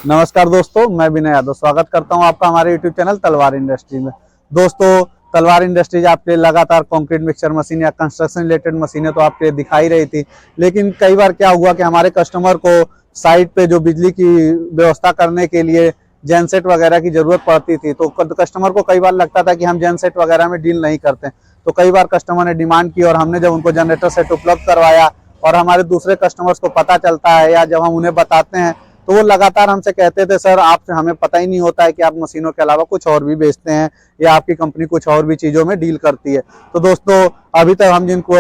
नमस्कार दोस्तों, मैं विनय यादव स्वागत करता हूं आपका हमारे यूट्यूब चैनल तलवार इंडस्ट्री में। दोस्तों, तलवार इंडस्ट्रीज आपके लिए लगातार कंक्रीट मिक्सचर मशीन या कंस्ट्रक्शन रिलेटेड मशीनें तो आपके लिए दिखाई रही थी, लेकिन कई बार क्या हुआ कि हमारे कस्टमर को साइट पे जो बिजली की व्यवस्था करने के लिए जेनसेट वगैरह की जरूरत पड़ती थी, तो कस्टमर को कई बार लगता था कि हम जेनसेट वगैरह में डील नहीं करते। तो कई बार कस्टमर ने डिमांड की और हमने जब उनको जनरेटर सेट उपलब्ध करवाया और हमारे दूसरे कस्टमर्स को पता चलता है या जब हम उन्हें बताते हैं तो वो लगातार हमसे कहते थे, सर आप हमें पता ही नहीं होता है कि आप मशीनों के अलावा कुछ और भी बेचते हैं या आपकी कंपनी कुछ और भी चीज़ों में डील करती है। तो दोस्तों, अभी तक हम जिनको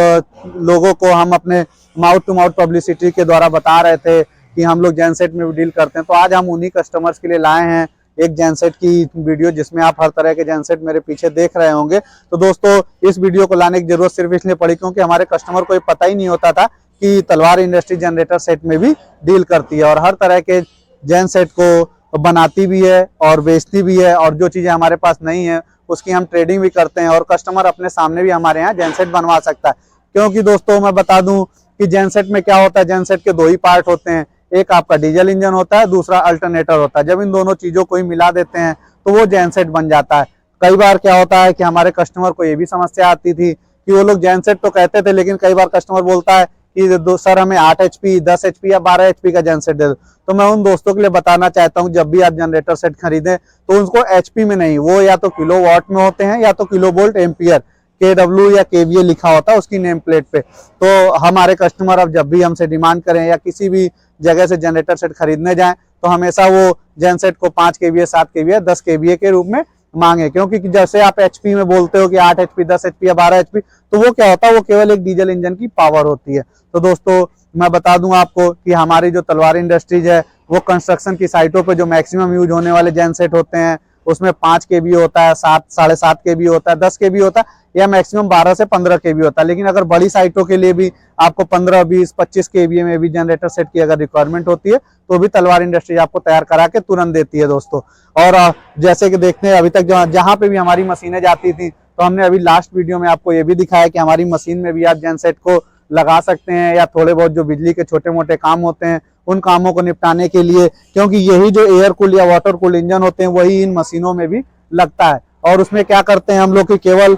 लोगों को हम अपने माउथ टू माउथ पब्लिसिटी के द्वारा बता रहे थे कि हम लोग जेनसेट में भी डील करते हैं, तो आज हम उन्हीं कस्टमर्स के लिए लाए हैं एक जेनसेट की वीडियो, जिसमें आप हर तरह के जेनसेट मेरे पीछे देख रहे होंगे। तो दोस्तों, इस वीडियो को लाने की जरूरत सिर्फ इसलिए पड़ी क्योंकि हमारे कस्टमर को ये पता ही नहीं होता था कि तलवार इंडस्ट्री जनरेटर सेट में भी डील करती है और हर तरह के जेन सेट को बनाती भी है और बेचती भी है, और जो चीज़ें हमारे पास नहीं है उसकी हम ट्रेडिंग भी करते हैं और कस्टमर अपने सामने भी हमारे यहाँ जेन सेट बनवा सकता है। क्योंकि दोस्तों, मैं बता दूं कि जेन सेट में क्या होता है, जेन सेट के दो ही पार्ट होते हैं, एक आपका डीजल इंजन होता है, दूसरा अल्टरनेटर होता है। जब इन दोनों चीज़ों को ही मिला देते हैं तो वो जेन सेट बन जाता है। कई बार क्या होता है कि हमारे कस्टमर को ये भी समस्या आती थी कि वो लोग जेन सेट तो कहते थे, लेकिन कई बार कस्टमर बोलता है कि सर हमें 8 HP 10 HP या 12 HP का जनरेटर दे दो। तो मैं उन दोस्तों के लिए बताना चाहता हूं, जब भी आप जनरेटर सेट खरीदें तो उसको HP में नहीं, वो या तो किलो वाट में होते हैं या तो किलो वोल्ट एम्पियर KW या KVA लिखा होता है उसकी नेम प्लेट पे। तो हमारे कस्टमर अब जब भी हमसे डिमांड करें या किसी भी जगह से जनरेटर सेट खरीदने जाएं तो हमेशा वो जेन सेट को 5 KVA 7 KVA 10 KVA के रूप में मांगे, क्योंकि जैसे आप HP में बोलते हो कि 8 HP 10 HP या 12 HP, तो वो क्या होता है, वो केवल एक डीजल इंजन की पावर होती है। तो दोस्तों, मैं बता दूं आपको कि हमारी जो तलवार इंडस्ट्रीज है वो कंस्ट्रक्शन की साइटों पे जो मैक्सिमम यूज होने वाले जेन सेट होते हैं उसमें 5 KVA होता है, 7 7.5 KVA होता है, 10 KVA होता है या मैक्सिमम 12 से 15 KVA होता है। लेकिन अगर बड़ी साइटों के लिए भी आपको 15 20 25 KVA में भी जनरेटर सेट की अगर रिक्वायरमेंट होती है तो भी तलवार इंडस्ट्री आपको तैयार करा के तुरंत देती है दोस्तों। और जैसे कि देखते हैं, अभी तक जहां पे भी हमारी मशीनें जाती थी तो हमने अभी लास्ट वीडियो में आपको ये भी दिखाया कि हमारी मशीन में भी आप जेन सेट को लगा सकते हैं, या थोड़े बहुत जो बिजली के छोटे मोटे काम होते हैं उन कामों को निपटाने के लिए, क्योंकि यही जो एयर कूल या वाटर कूल इंजन होते हैं वही इन मशीनों में भी लगता है। और उसमें क्या करते हैं हम लोग कि केवल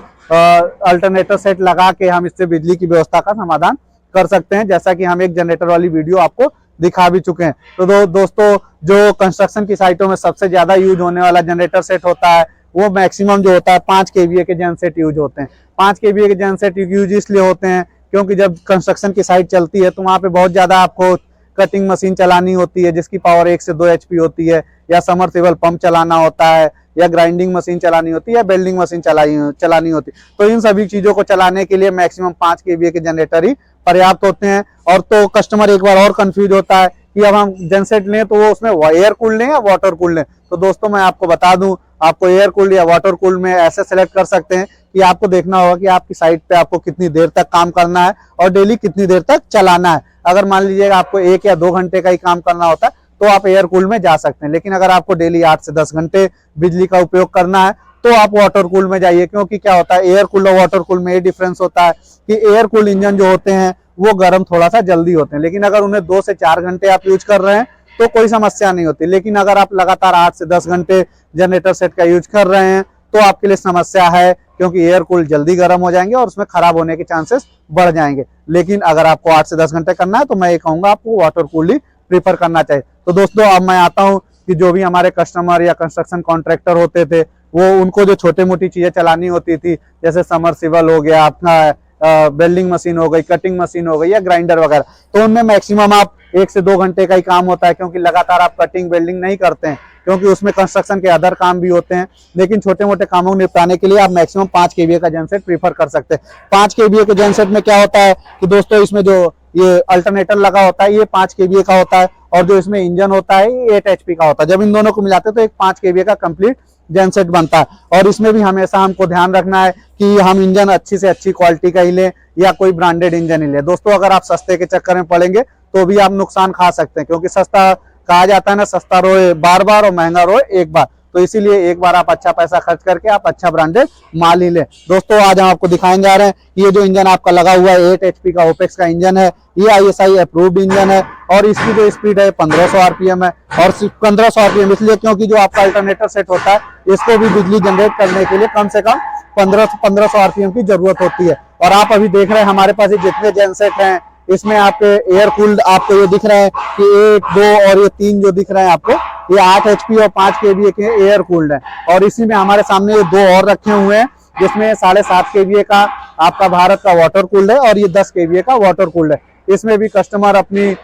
अल्टरनेटर सेट लगा के हम इससे बिजली की व्यवस्था का समाधान कर सकते हैं, जैसा कि हम एक जनरेटर वाली वीडियो आपको दिखा भी चुके हैं। तो दोस्तों, जो कंस्ट्रक्शन की साइटों में सबसे ज्यादा यूज होने वाला जनरेटर सेट होता है वो मैक्सिमम जो होता है 5 KVA के जेन सेट यूज होते हैं। 5 KVA के जेन सेट यूज इसलिए होते हैं क्योंकि जब कंस्ट्रक्शन की साइट चलती है तो वहां पे बहुत ज्यादा आपको कटिंग मशीन चलानी होती है जिसकी पावर 1 से 2 HP होती है, या समरसेबल पंप चलाना होता है, या ग्राइंडिंग मशीन चलानी होती है, या बेल्डिंग मशीन चलानी होती है। तो इन सभी चीजों को चलाने के लिए मैक्सिमम 5 KVA के जनरेटर ही पर्याप्त होते हैं। और तो कस्टमर एक बार और कंफ्यूज होता है कि अब हम जेनसेट लें तो वो उसमें एयर कूल्ड लें या वाटर कूल्ड लें। तो दोस्तों, मैं आपको बता दूं, आपको एयर कूल्ड या वाटर कूल्ड में ऐसे सेलेक्ट कर सकते हैं कि आपको देखना होगा कि आपकी साइट पे आपको कितनी देर तक काम करना है और डेली कितनी देर तक चलाना है। अगर मान लीजिएगा आपको 1 या 2 घंटे का ही काम करना होता है तो आप एयर कूल्ड में जा सकते हैं, लेकिन अगर आपको डेली 8 से 10 घंटे बिजली का उपयोग करना है तो आप वाटर कूल्ड में जाइए। क्योंकि क्या होता है, एयर कूल्ड और वाटर कूल्ड में ये डिफरेंस होता है कि एयर कूल्ड इंजन जो होते हैं वो गर्म थोड़ा सा जल्दी होते हैं, लेकिन अगर उन्हें 2 से 4 घंटे आप यूज कर रहे हैं तो कोई समस्या नहीं होती। लेकिन अगर आप लगातार 8 से 10 घंटे जनरेटर सेट का यूज कर रहे हैं तो आपके लिए समस्या है, क्योंकि एयर कूल्ड जल्दी गर्म हो जाएंगे और उसमें खराब होने के चांसेस बढ़ जाएंगे। लेकिन अगर आपको 8 से 10 घंटे करना है तो मैं ये कहूंगा आपको वाटर कूल्ड ही प्रीफर करना चाहिए। तो दोस्तों, अब मैं आता हूं कि जो भी हमारे कस्टमर या कंस्ट्रक्शन कॉन्ट्रैक्टर होते थे वो उनको जो छोटे मोटी चीजें चलानी होती थी, जैसे समरसेबल हो गया, अपना बेल्डिंग मशीन हो गई, कटिंग मशीन हो गई, या ग्राइंडर वगैरह, तो उनमें मैक्सिमम आप 1 से 2 घंटे का ही काम होता है, क्योंकि लगातार आप कटिंग बेल्डिंग नहीं करते हैं, क्योंकि उसमें कंस्ट्रक्शन के अदर काम भी होते हैं। लेकिन छोटे मोटे कामों को निपटाने के लिए आप मैक्सिमम 5 KVA का जेनसेट प्रीफर कर सकते हैं। 5 KVA के जेनसेट में क्या होता है कि दोस्तों, इसमें जो ये अल्टरनेटर लगा होता है ये 5 KVA का होता है, और जो इसमें इंजन होता है ये 8 HP का होता है। जब इन दोनों को मिलाते हैं तो एक 5 KVA का कंप्लीट जेनसेट बनता है। और इसमें भी हमेशा हमको ध्यान रखना है कि हम इंजन अच्छी से अच्छी क्वालिटी का ही लें या कोई ब्रांडेड इंजन ही लें। दोस्तों, अगर आप सस्ते के चक्कर में पड़ेंगे तो भी आप नुकसान खा सकते हैं, क्योंकि सस्ता कहा जाता है ना, सस्ता रोए बार बार और महंगा रोए एक बार। तो इसीलिए एक बार आप अच्छा पैसा खर्च करके आप अच्छा ब्रांडेड माल ही लें। दोस्तों आज हम आपको दिखाएंगे आ रहे हैं ये जो इंजन आपका लगा हुआ है 8 HP का ओपेक्स का इंजन है, ये ISI अप्रूव्ड इंजन है और इसकी जो स्पीड है 1500 RPM है। और सिर्फ 1500 RPM इसलिए क्योंकि जो आपका अल्टरनेटर सेट होता है इसको भी बिजली जनरेट करने के लिए कम से कम 1500 RPM की जरूरत होती है। और आप अभी देख रहे हैं हमारे पास ये जितने जेनसेट हैं इसमें आपके एयर कूल्ड आपको ये दिख रहा है कि 1, 2 और ये 3 जो दिख रहे हैं आपको, ये 8 HP और 5 kVA के एयर कूल्ड है। और इसी में हमारे सामने ये 2 और रखे हुए हैं जिसमें 7.5 kVA का आपका भारत का वाटर कूल्ड है और ये 10 kVA का वाटर कूल्ड है। इसमें भी कस्टमर अपनी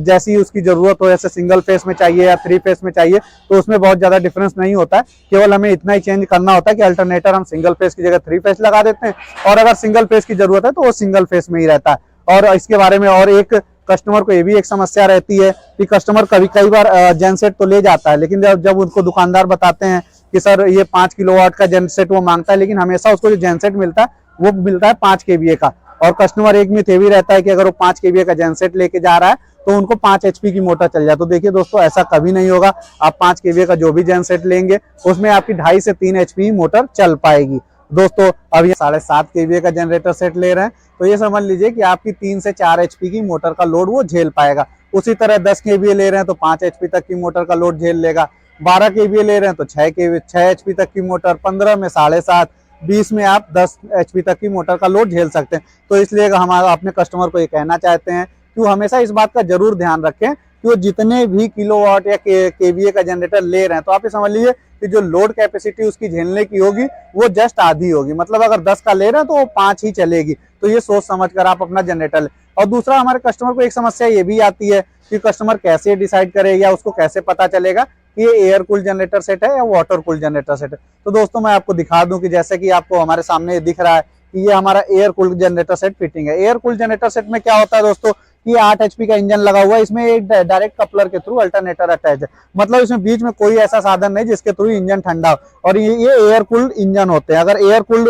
जैसी उसकी जरूरत हो, जैसे सिंगल फेस में चाहिए या 3 फेस में चाहिए, तो उसमें बहुत ज्यादा डिफरेंस नहीं होता है। केवल हमें इतना ही चेंज करना होता है कि अल्टरनेटर हम सिंगल फेस की जगह 3 फेस लगा देते हैं और अगर सिंगल फेस की जरूरत है तो वो सिंगल फेस में ही रहता है। और इसके बारे में और एक कस्टमर को ये भी एक समस्या रहती है कि कस्टमर कई बार जेनसेट तो ले जाता है, लेकिन जब उनको दुकानदार बताते हैं कि सर ये 5 किलोवाट का जेनसेट वो मांगता है, लेकिन हमेशा उसको जो जेनसेट मिलता है वो मिलता है 5 kVA का। और कस्टमर एक मिथ ये भी रहता है कि अगर वो 5 kVA का जेनसेट लेके जा रहा है तो उनको 5 HP की मोटर चल जाए। तो देखिए दोस्तों ऐसा कभी नहीं होगा। आप 5 kVA का जो भी जेनसेट लेंगे उसमें आपकी 2.5 से 3 HP मोटर चल पाएगी। दोस्तों अब ये 7.5 kVA का जनरेटर सेट ले रहे हैं तो ये समझ लीजिए कि आपकी 3 से 4 HP की मोटर का लोड वो झेल पाएगा। उसी तरह 10 kVA ले रहे हैं तो 5 HP तक की मोटर का लोड झेल लेगा। 12 kVA ले रहे हैं तो 6 HP तक की मोटर, 15 में 7.5, 20 में आप 10 HP तक की मोटर का लोड झेल सकते हैं। तो इसलिए हम अपने कस्टमर को ये कहना चाहते हैं कि वो हमेशा इस बात का जरूर ध्यान रखें कि वो जितने भी किलोवाट या kVA का जनरेटर ले रहे हैं तो आप ये समझ लीजिए कि जो लोड कैपेसिटी उसकी झेलने की होगी वो जस्ट आधी होगी। मतलब अगर 10 का ले रहे हैं तो वो 5 ही चलेगी। तो ये सोच समझ कर आप अपना जनरेटर लें। और दूसरा हमारे कस्टमर को एक समस्या ये भी आती है कि कस्टमर कैसे डिसाइड करे या उसको कैसे पता चलेगा कि ये एयर कूल जनरेटर सेट है या वाटर कूल जनरेटर सेट है। तो दोस्तों मैं आपको दिखा दूं कि जैसे कि आपको हमारे सामने दिख रहा है कि ये हमारा air cool generator set fitting है। एयर कूल जनरेटर सेट में क्या होता है दोस्तों, ये 8 HP का इंजन लगा हुआ है, इसमें एक डायरेक्ट कपलर के थ्रू अल्टरनेटर अटैच है। मतलब इसमें बीच में कोई ऐसा साधन नहीं जिसके थ्रू इंजन ठंडा हो। और ये एयर कूल्ड इंजन होते हैं। अगर एयर कूल्ड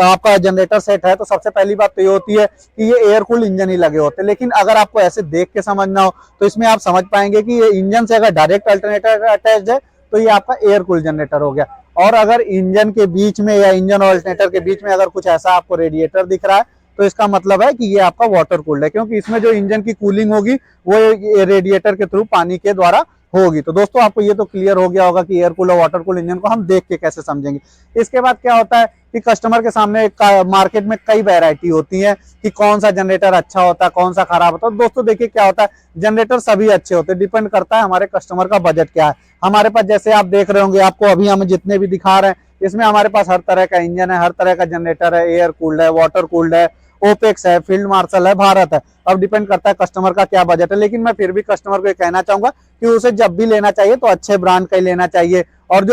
आपका जनरेटर सेट है तो सबसे पहली बात तो ये होती है कि ये एयर कूल्ड इंजन ही लगे होते हैं। लेकिन अगर आपको ऐसे देख के समझना हो तो इसमें आप समझ पाएंगे कि ये इंजन से अगर डायरेक्ट अल्टरनेटर अटैच है तो ये आपका एयर कूल्ड जनरेटर हो गया। और अगर इंजन के बीच में या इंजन और अल्टरनेटर के बीच में अगर कुछ ऐसा आपको रेडिएटर दिख रहा है तो इसका मतलब है कि ये आपका वाटर कूल्ड है, क्योंकि इसमें जो इंजन की कूलिंग होगी वो रेडिएटर के थ्रू पानी के द्वारा होगी। तो दोस्तों आपको ये तो क्लियर हो गया होगा कि एयर कूल और वाटर कूल इंजन को हम देख के कैसे समझेंगे। इसके बाद क्या होता है कि कस्टमर के सामने मार्केट में कई वैरायटी होती है कि कौन सा जनरेटर अच्छा होता है, कौन सा खराब होता है। दोस्तों देखिए क्या होता है, जनरेटर सभी अच्छे होते हैं, डिपेंड करता है हमारे कस्टमर का बजट क्या है। हमारे पास जैसे आप देख रहे होंगे, आपको अभी हम जितने भी दिखा रहे हैं इसमें हमारे पास हर तरह का इंजन है, हर तरह का जनरेटर है, एयर कूल्ड है, वाटर कूल्ड है, ओपेक्स है, फील्ड मार्शल है, भारत है। अब डिपेंड करता है कस्टमर का क्या बजट है। लेकिन मैं फिर भी कस्टमर को ये कहना चाहूंगा कि उसे जब भी लेना चाहिए तो अच्छे ब्रांड का ही लेना चाहिए। और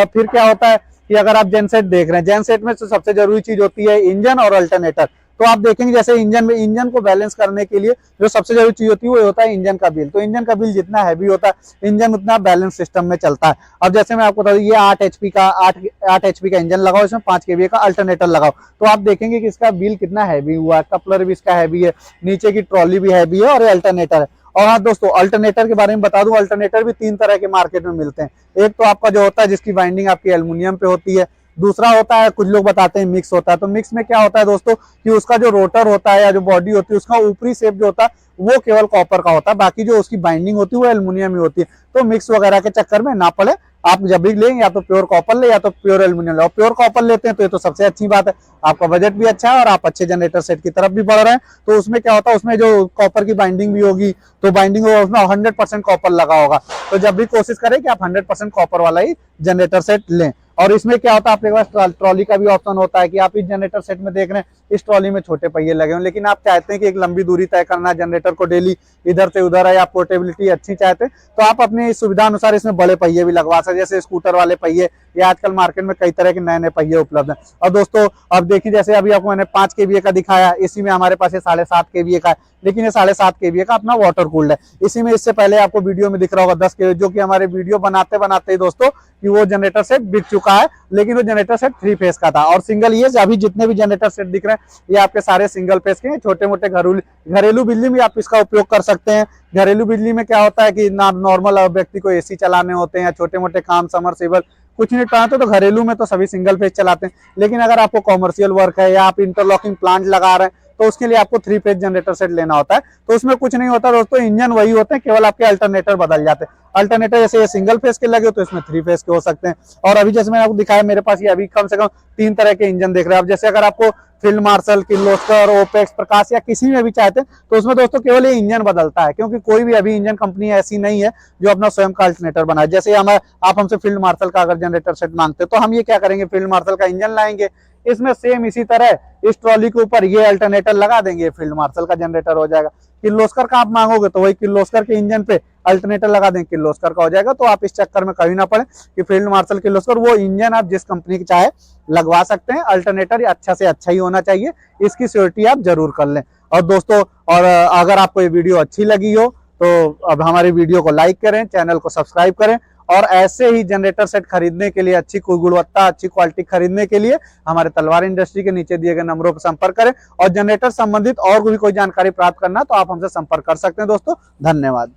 फिर क्या होता है कि अगर आप जेनसेट देख रहे हैं, जेनसेट में तो सबसे जरूरी चीज होती है इंजन और अल्टरनेटर। तो आप देखेंगे जैसे इंजन को बैलेंस करने के लिए जो सबसे जरूरी चीज होती है वो होता है इंजन का बिल। तो इंजन का बिल जितना हैवी होता है इंजन उतना बैलेंस सिस्टम में चलता है। अब जैसे मैं आपको बता दूं, ये 8 HP का इंजन लगाओ, इसमें 5 kVA का अल्टरनेटर लगाओ, तो आप देखेंगे कि इसका बिल कितना हैवी हुआ है। कपलर भी इसका हैवी है, नीचे की ट्रॉली भी हैवी है और अल्टरनेटर है। और हाँ दोस्तों, अल्टरनेटर के बारे में बता दूं, अल्टरनेटर भी 3 तरह के मार्केट में मिलते हैं। एक तो आपका जो होता है जिसकी वाइंडिंग आपकी एल्युमिनियम पे होती है, दूसरा होता है कुछ लोग बताते हैं मिक्स होता है। तो मिक्स में क्या होता है दोस्तों कि उसका जो रोटर होता है या जो बॉडी होती है उसका ऊपरी शेप जो होता है वो केवल कॉपर का होता है, बाकी जो उसकी बाइंडिंग होती है वो एल्युमिनियम ही होती है। तो मिक्स वगैरह के चक्कर में ना पड़े, आप जब भी लेंगे या तो प्योर कॉपर ले या तो प्योर एल्युमिनियम ले। और प्योर कॉपर लेते हैं तो ये तो सबसे अच्छी बात है, आपका बजट भी अच्छा है और आप अच्छे जनरेटर सेट की तरफ भी बढ़ रहे हैं। तो उसमें क्या होता है, उसमें जो कॉपर की बाइंडिंग भी होगी तो बाइंडिंग उसमें 100% कॉपर लगा होगा। तो जब भी कोशिश करें कि आप 100% कॉपर वाला ही जनरेटर सेट लें। और इसमें क्या होता है, आपके पास ट्रॉली का भी ऑप्शन होता है कि आप इस जनरेटर सेट में देख रहे हैं इस ट्रॉली में छोटे पहिए लगे हुए, लेकिन आप चाहते हैं कि एक लंबी दूरी तय करना है, जनरेटर को डेली इधर से उधर है या पोर्टेबिलिटी अच्छी चाहते हैं, तो आप अपनी सुविधा अनुसार इसमें बड़े पहिए भी लगवा सकते हैं, जैसे स्कूटर वाले पहिए। ये आजकल मार्केट में कई तरह के नए नए पहिए उपलब्ध हैं। और दोस्तों अब देखिए, जैसे अभी आपको मैंने 5 kVA का दिखाया, इसी में हमारे पास ये 7.5 kVA का है, लेकिन ये 7.5 kVA का अपना वाटर कूल्ड है। इसी में इससे पहले आपको वीडियो में दिख रहा होगा 10 kVA, जो कि हमारे वीडियो बनाते बनाते ही दोस्तों कि वो जनरेटर सेट बिक चुका का है, लेकिन वो जनरेटर सेट 3 फेज का था। और सिंगल ये अभी जितने भी जनरेटर सेट दिख रहे हैं ये आपके सारे सिंगल फेज के हैं। छोटे मोटे घरेलू बिजली में आप इसका उपयोग कर सकते हैं। घरेलू बिजली में क्या होता है कि नॉर्मल व्यक्ति को एसी चलाने होते हैं या छोटे मोटे काम समरसेबल कुछ नहीं उठाते तो घरेलू में तो सभी सिंगल फेज चलाते हैं। लेकिन अगर आपको कॉमर्शियल वर्क है या आप इंटरलॉकिंग प्लांट लगा रहे हैं तो उसके लिए आपको 3 फेज जनरेटर सेट लेना होता है। तो उसमें कुछ नहीं होता दोस्तों, इंजन वही होते हैं, केवल आपके अल्टरनेटर बदल जाते हैं। अल्टरनेटर जैसे ये सिंगल फेज के लगे हो तो इसमें 3 फेज के हो सकते हैं। और अभी जैसे मैंने आपको दिखाया मेरे पास ये अभी कम से कम 3 तरह के इंजन देख रहे हैं। अब जैसे अगर आपको फील्ड मार्शल, किर्लोस्कर, ओपेक्स, प्रकाश या किसी में भी चाहते हैं तो उसमें दोस्तों केवल ये इंजन बदलता है, क्योंकि कोई भी अभी इंजन कंपनी ऐसी नहीं है जो अपना स्वयं का अल्टरनेटर बनाए। जैसे आप हमसे फील्ड मार्शल का अगर जनरेटर सेट मांगते हो तो हम ये क्या करेंगे, फील्ड मार्शल का इंजन लाएंगे, इसमें सेम इसी तरह इस ट्रॉली के ऊपर ये अल्टरनेटर लगा देंगे, फील्ड मार्शल का जनरेटर हो जाएगा। किर्लोस्कर का आप मांगोगे तो वही किर्लोस्कर के इंजन पे अल्टरनेटर लगा देंगे, किर्लोस्कर का हो जाएगा। तो आप इस चक्कर में कभी ना पड़े कि फील्ड मार्शल, किर्लोस्कर, वो इंजन आप जिस कंपनी की चाहे लगवा सकते हैं। अल्टरनेटर अच्छा से अच्छा ही होना चाहिए, इसकी सिक्योरिटी आप जरूर कर लें। और दोस्तों, और अगर आपको ये वीडियो अच्छी लगी हो तो अब हमारी वीडियो को लाइक करें, चैनल को सब्सक्राइब करें, और ऐसे ही जनरेटर सेट खरीदने के लिए, अच्छी गुणवत्ता, अच्छी क्वालिटी खरीदने के लिए हमारे तलवार इंडस्ट्री के नीचे दिए गए नंबरों पर संपर्क करें। और जनरेटर संबंधित और भी कोई जानकारी प्राप्त करना तो आप हमसे संपर्क कर सकते हैं। दोस्तों धन्यवाद।